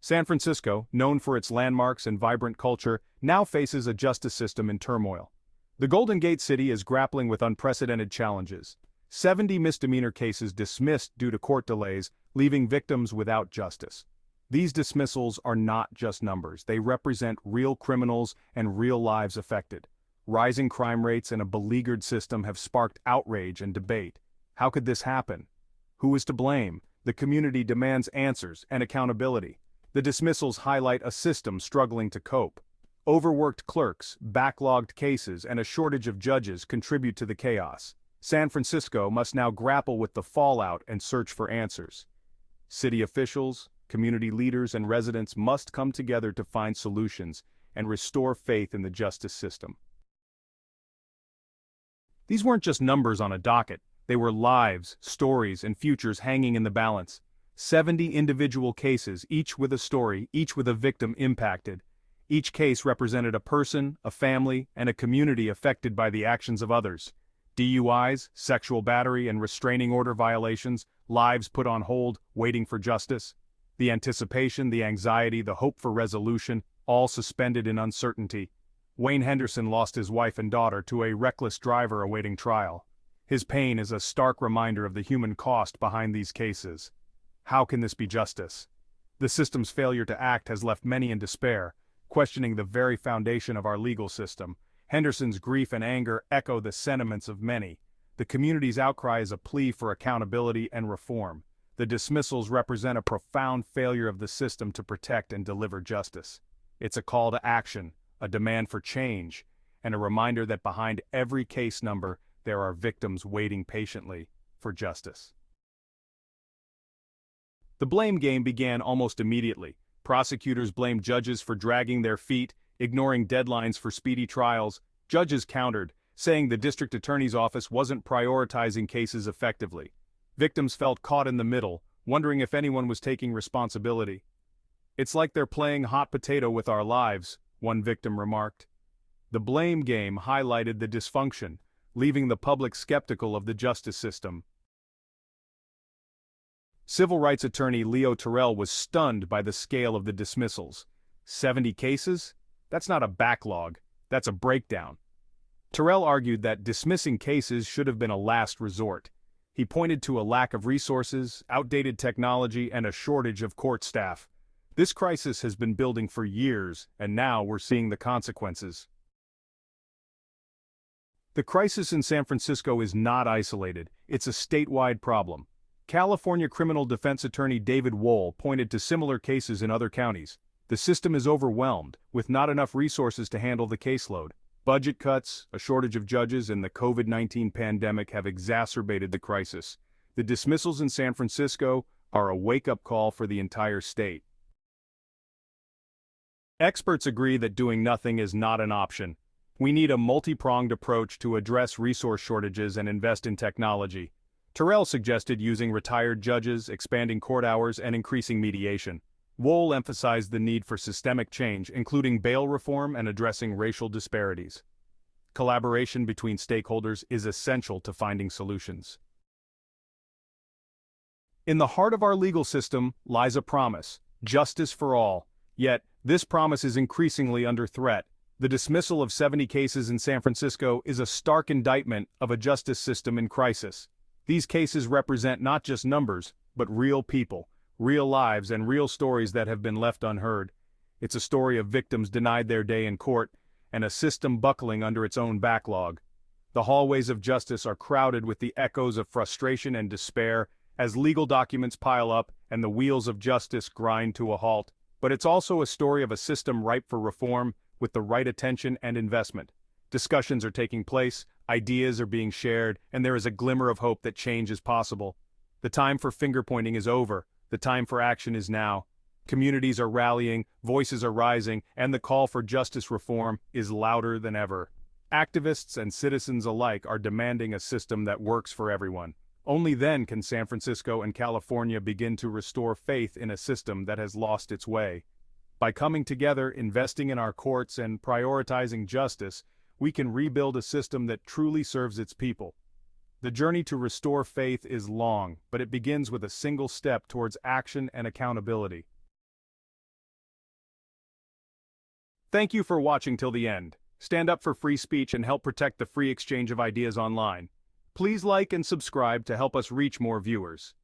San Francisco, known for its landmarks and vibrant culture, now faces a justice system in turmoil. The Golden Gate City is grappling with unprecedented challenges. 70 misdemeanor cases dismissed due to court delays, leaving victims without justice. These dismissals are not just numbers, they represent real criminals and real lives affected. Rising crime rates and a beleaguered system have sparked outrage and debate. How could this happen? Who is to blame? The community demands answers and accountability. The dismissals highlight a system struggling to cope. Overworked clerks, backlogged cases, and a shortage of judges contribute to the chaos. San Francisco must now grapple with the fallout and search for answers. City officials, community leaders, and residents must come together to find solutions and restore faith in the justice system. These weren't just numbers on a docket, they were lives, stories, and futures hanging in the balance. 70 individual cases, each with a story, each with a victim impacted. Each case represented a person, a family, and a community affected by the actions of others. DUIs, sexual battery, and restraining order violations, lives put on hold, waiting for justice. The anticipation, the anxiety, the hope for resolution, all suspended in uncertainty. Wayne Henderson lost his wife and daughter to a reckless driver awaiting trial. His pain is a stark reminder of the human cost behind these cases. How can this be justice? The system's failure to act has left many in despair, questioning the very foundation of our legal system. Henderson's grief and anger echo the sentiments of many. The community's outcry is a plea for accountability and reform. The dismissals represent a profound failure of the system to protect and deliver justice. It's a call to action, a demand for change, and a reminder that behind every case number, there are victims waiting patiently for justice. The blame game began almost immediately. Prosecutors blamed judges for dragging their feet, ignoring deadlines for speedy trials. Judges countered, saying the district attorney's office wasn't prioritizing cases effectively. Victims felt caught in the middle, wondering if anyone was taking responsibility. "It's like they're playing hot potato with our lives," one victim remarked. The blame game highlighted the dysfunction, leaving the public skeptical of the justice system. Civil rights attorney Leo Terrell was stunned by the scale of the dismissals. 70 cases? That's not a backlog, that's a breakdown. Terrell argued that dismissing cases should have been a last resort. He pointed to a lack of resources, outdated technology, and a shortage of court staff. This crisis has been building for years, and now we're seeing the consequences. The crisis in San Francisco is not isolated, it's a statewide problem. California criminal defense attorney David Wohl pointed to similar cases in other counties. The system is overwhelmed, with not enough resources to handle the caseload. Budget cuts, a shortage of judges, and the COVID-19 pandemic have exacerbated the crisis. The dismissals in San Francisco are a wake-up call for the entire state. Experts agree that doing nothing is not an option. We need a multi-pronged approach to address resource shortages and invest in technology. Terrell suggested using retired judges, expanding court hours, and increasing mediation. Wohl emphasized the need for systemic change, including bail reform and addressing racial disparities. Collaboration between stakeholders is essential to finding solutions. In the heart of our legal system lies a promise: justice for all. Yet, this promise is increasingly under threat. The dismissal of 70 cases in San Francisco is a stark indictment of a justice system in crisis. These cases represent not just numbers, but real people, real lives, and real stories that have been left unheard. It's a story of victims denied their day in court, and a system buckling under its own backlog. The hallways of justice are crowded with the echoes of frustration and despair as legal documents pile up and the wheels of justice grind to a halt. But it's also a story of a system ripe for reform with the right attention and investment. Discussions are taking place, ideas are being shared, and there is a glimmer of hope that change is possible. The time for finger-pointing is over. The time for action is now. Communities are rallying, voices are rising, and the call for justice reform is louder than ever. Activists and citizens alike are demanding a system that works for everyone. Only then can San Francisco and California begin to restore faith in a system that has lost its way. By coming together, investing in our courts, and prioritizing justice, we can rebuild a system that truly serves its people. The journey to restore faith is long, but it begins with a single step towards action and accountability. Thank you for watching till the end. Stand up for free speech and help protect the free exchange of ideas online. Please like and subscribe to help us reach more viewers.